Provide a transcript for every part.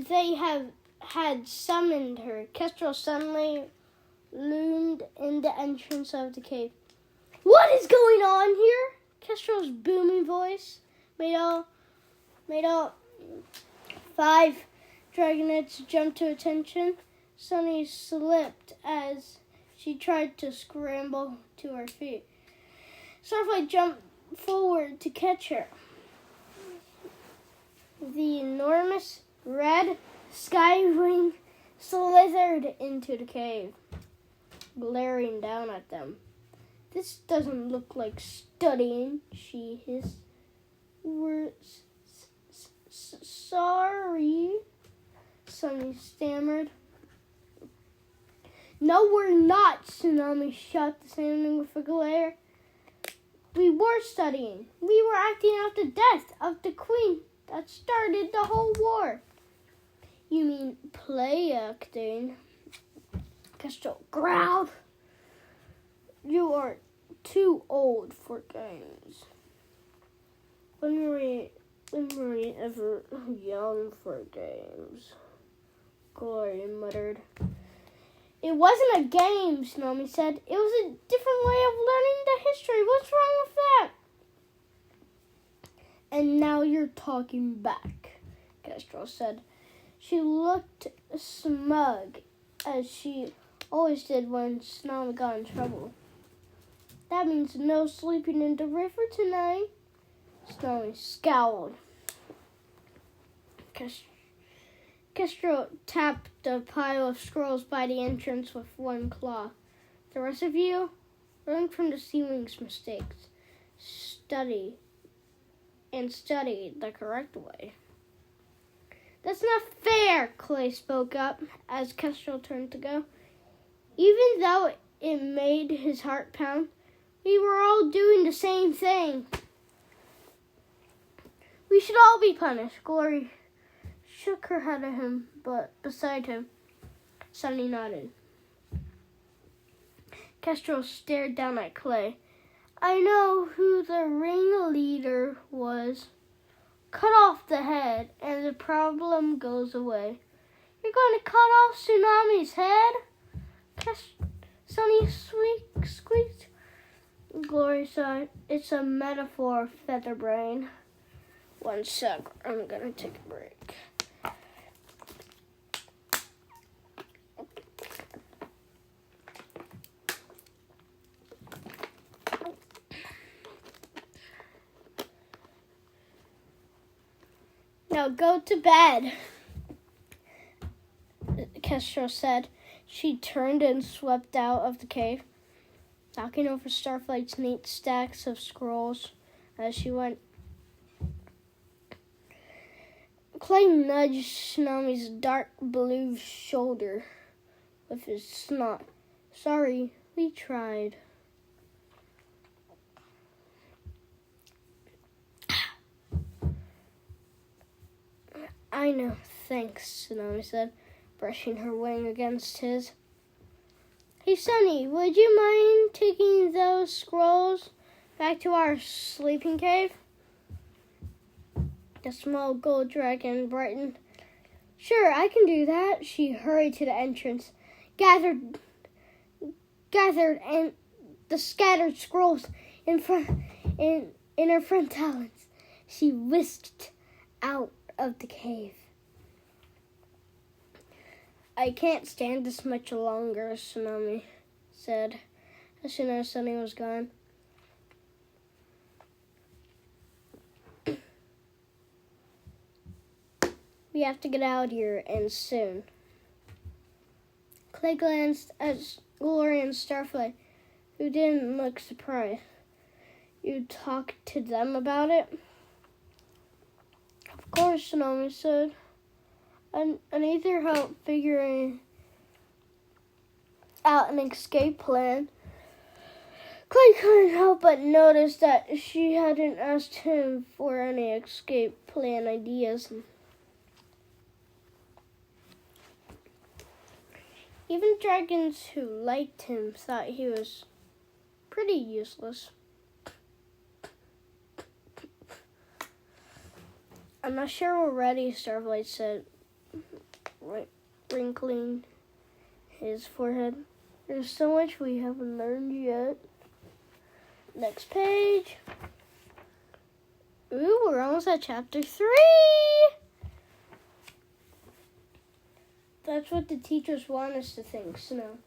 they had summoned her, Kestrel suddenly loomed in the entrance of the cave. "What is going on here?" Kestrel's booming voice made all 5 dragonets jump to attention. Sunny slipped as she tried to scramble to her feet. Starflight jumped forward to catch her. The enormous red skywing slithered into the cave, glaring down at them. "This doesn't look like studying," she hissed. "We're sorry," Sunny stammered. "No, we're not," Tsunami shot the Sandwing with a glare. "We were studying. We were acting out the death of the queen that started the whole war." "You mean play acting?" Kestrel growled. "You are too old for games." When were we ever young for games?" Glory muttered. "It wasn't a game," Tsunami said. "It was a different way of learning the history. What's wrong with that?" "And now you're talking back," Kestrel said. She looked smug, as she always did when Tsunami got in trouble. "That means no sleeping in the river tonight." Tsunami scowled. Kestrel tapped the pile of scrolls by the entrance with one claw. "The rest of you, learn from the Sea Wing's mistakes. Study the correct way." "That's not fair," Clay spoke up as Kestrel turned to go. Even though it made his heart pound, we were all doing the same thing. "We should all be punished." Glory shook her head at him, but beside him, Sunny nodded. Kestrel stared down at Clay. "I know who the ringleader was. Cut off the head, and the problem goes away." "You're going to cut off Tsunami's head?" Sunny squeaked. Glory sighed. "It's a metaphor, Featherbrain." "One sec, I'm going to take a break." "Now go to bed," Kestrel said. She turned and swept out of the cave, knocking over Starflight's neat stacks of scrolls as she went. Clay nudged Tsunami's dark blue shoulder with his snot. "Sorry, we tried." "I know, thanks," Tsunami said, brushing her wing against his. "Hey, Sunny, would you mind taking those scrolls back to our sleeping cave?" The small gold dragon brightened. "Sure, I can do that." She hurried to the entrance, gathered and the scattered scrolls in her front talons. She whisked out of the cave. "I can't stand this much longer," Tsunami said as soon as Sunny was gone. "We have to get out of here, and soon." Clay glanced at Glory and Starflight, who didn't look surprised. "You talked to them about it?" "Of course," Tsunami said. I need their help figuring out an escape plan." Clay couldn't help but notice that she hadn't asked him for any escape plan ideas. Even dragons who liked him thought he was pretty useless. "I'm not sure we're ready," Starflight said. wrinkling his forehead. There's so much we haven't learned yet. Next page. Ooh, we're almost at chapter 3. That's what the teachers want us to think. Snow.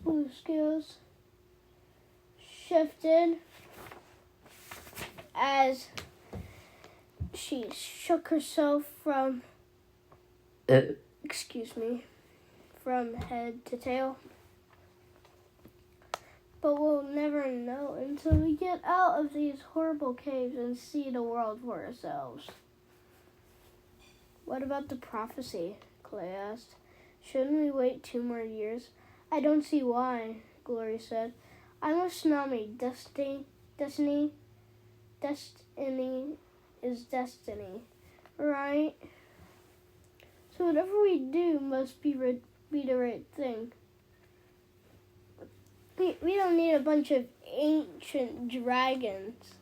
Blue skills shifted as she shook herself from head to tail. But we'll never know until we get out of these horrible caves and see the world for ourselves. What about the prophecy? Clay asked. Shouldn't we wait 2 more years? I don't see why, Glory said. I'm a tsunami. Destiny is destiny, right? So whatever we do must be the right thing. We don't need a bunch of ancient dragons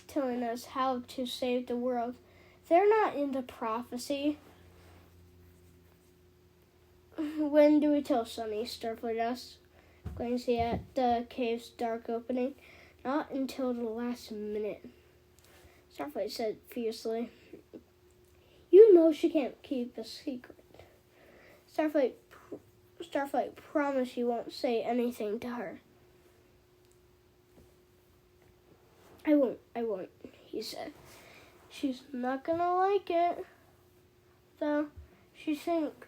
telling us how to save the world. They're not into prophecy. When do we tell Sunny? Starflight asked, glancing at the cave's dark opening. Not until the last minute, Starflight said fiercely. You know she can't keep a secret. Starflight, promise you won't say anything to her. I won't, he said. She's not gonna like it, though. She thinks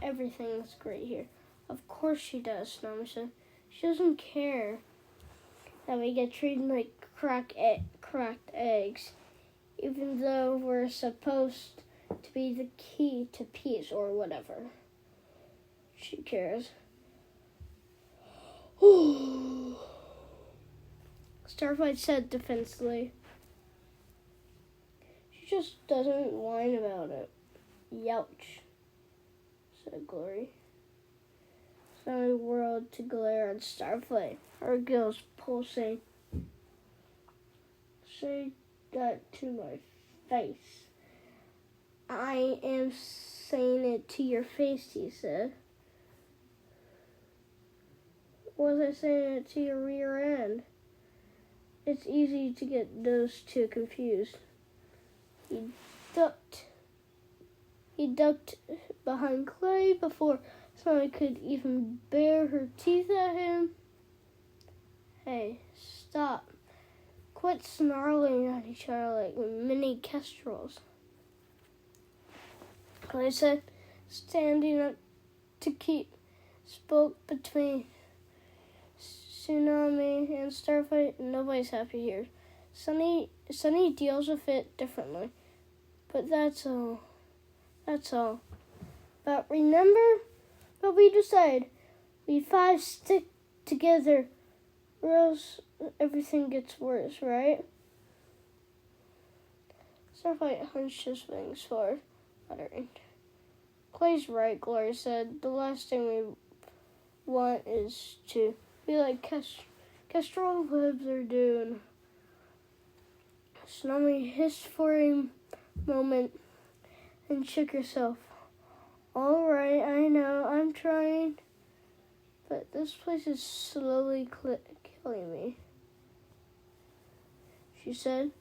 everything's great here. Of course she does, Tsunami said. She doesn't care that we get treated like cracked eggs, even though we're supposed to be the key to peace or whatever. She cares. Starflight said defensively. She just doesn't whine about it. Youch, said Glory. Sunny whirled to glare at Starflight, her gills pulsing. Say that to my face. I am saying it to your face, he said. Was I saying it to your rear end? It's easy to get those two confused. He ducked behind Clay before Sunny could even bare her teeth at him. Hey, stop. Quit snarling at each other like mini kestrels, Clay said, standing up to keep spoke between Tsunami and Starflight. Nobody's happy here. Sunny deals with it differently. But that's all. But remember what we decided. We 5 stick together or else everything gets worse, right? Starflight hunched his wings forward, muttering. Clay's right, Glory said. The last thing we want is to be like kestrel webs are doing. Tsunami hissed for a moment and shook herself. All right, I know, I'm trying, but this place is slowly killing me, she said.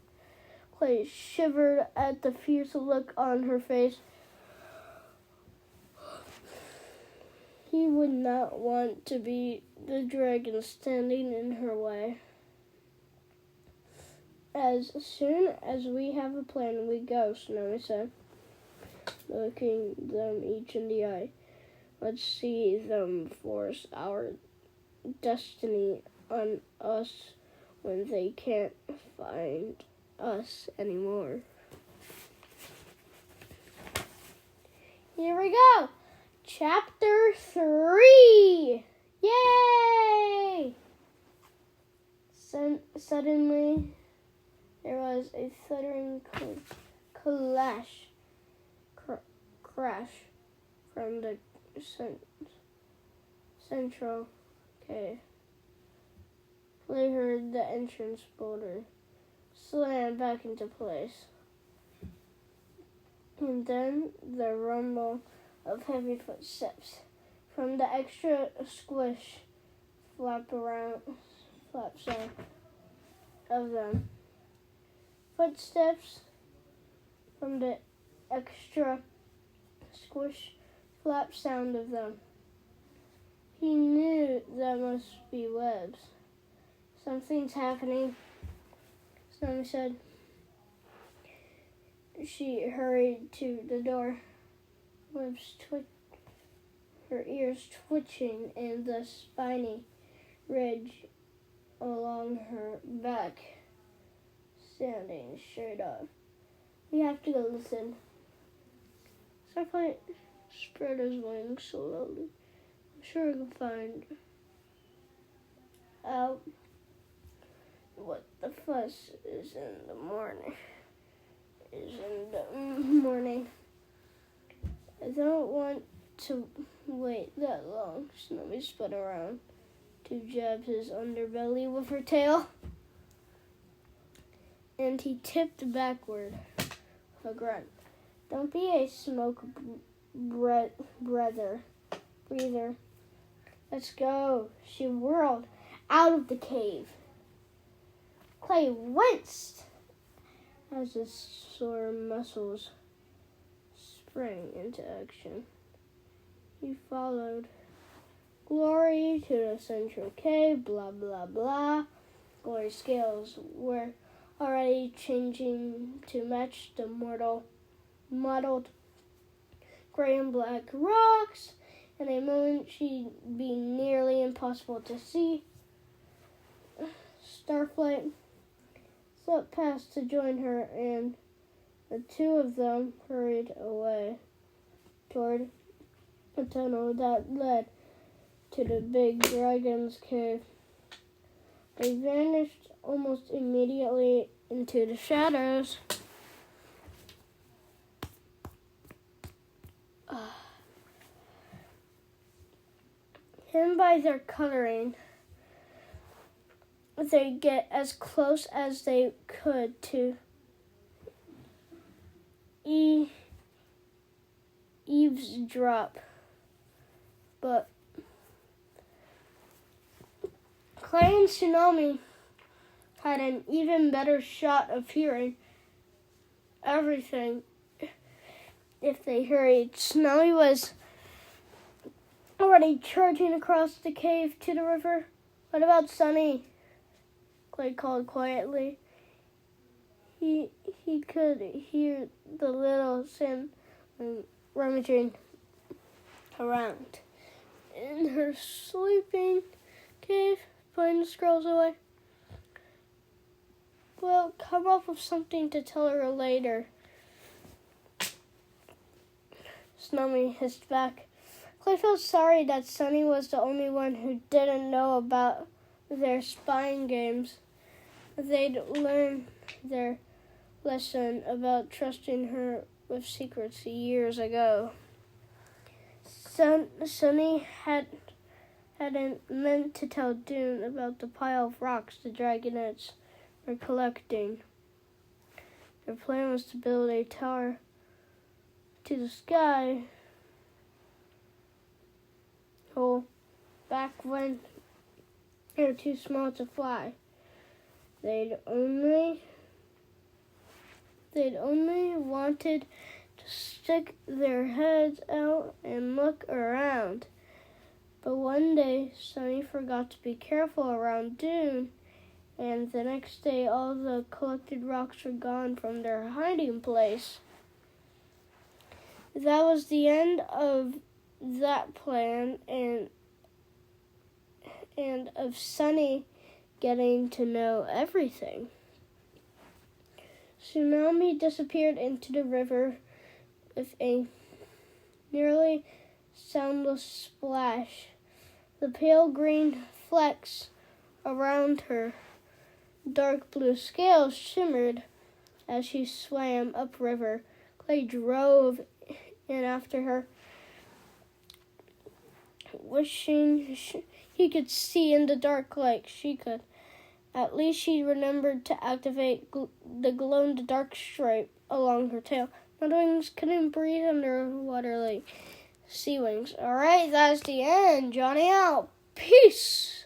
Clay shivered at the fierce look on her face. He would not want to be the dragon standing in her way. As soon as we have a plan, we go, Tsunami said, looking them each in the eye. Let's see them force our destiny on us when they can't find us anymore. Here we go. Chapter 3. Yay! Suddenly, there was a thudding crash from the central cave. They heard the entrance boulder slam back into place. And then the rumble of heavy footsteps from the extra squish flap sound of them. Footsteps from the extra squish flap sound of them. He knew that must be webs. Something's happening, Snowy said. She hurried to the door, her ears twitching and the spiny ridge along her back standing straight up. We have to go listen. Starflight spread his wings slowly. I'm sure I can find out what the fuss is in the morning. I don't want to wait that long. Snowy spun around to jab his underbelly with her tail, and he tipped backward with a grunt. Don't be a smoke breather. Let's go. She whirled out of the cave. Clay winced as his sore muscles sprang into action. He followed Glory to the central cave, blah, blah, blah. Glory's scales were already changing to match the mottled gray and black rocks. In a moment, she'd be nearly impossible to see. Starflight slipped past to join her, and the two of them hurried away toward a tunnel that led to the big dragon's cave. They vanished almost immediately into the shadows. Hidden by their coloring, they get as close as they could to eavesdrop, but Clay and Tsunami had an even better shot of hearing everything if they hurried. Snowy was already charging across the cave to the river. What about Sunny? Clay called quietly. He could hear the little Sam rummaging around in her sleeping cave, putting the scrolls away. Well, come up with something to tell her later. Snowy hissed back. Clay felt sorry that Sunny was the only one who didn't know about their spying games. They'd learned their lesson about trusting her with secrets years ago. Sunny hadn't meant to tell Dune about the pile of rocks the dragonets were collecting. Their plan was to build a tower to the sky. Back when they were too small to fly. They'd only wanted to stick their heads out and look around. But one day, Sunny forgot to be careful around Dune, and the next day all the collected rocks were gone from their hiding place. That was the end of that plan and of Sunny getting to know everything. Tsunami disappeared into the river with a nearly soundless splash. The pale green flecks around her dark blue scales shimmered as she swam upriver. Clay drove in after her, wishing he could see in the dark like she could. At least she remembered to activate the glow-in-the-dark stripe along her tail. wings couldn't breathe underwater like sea wings. Alright, that's the end. Johnny out. Peace.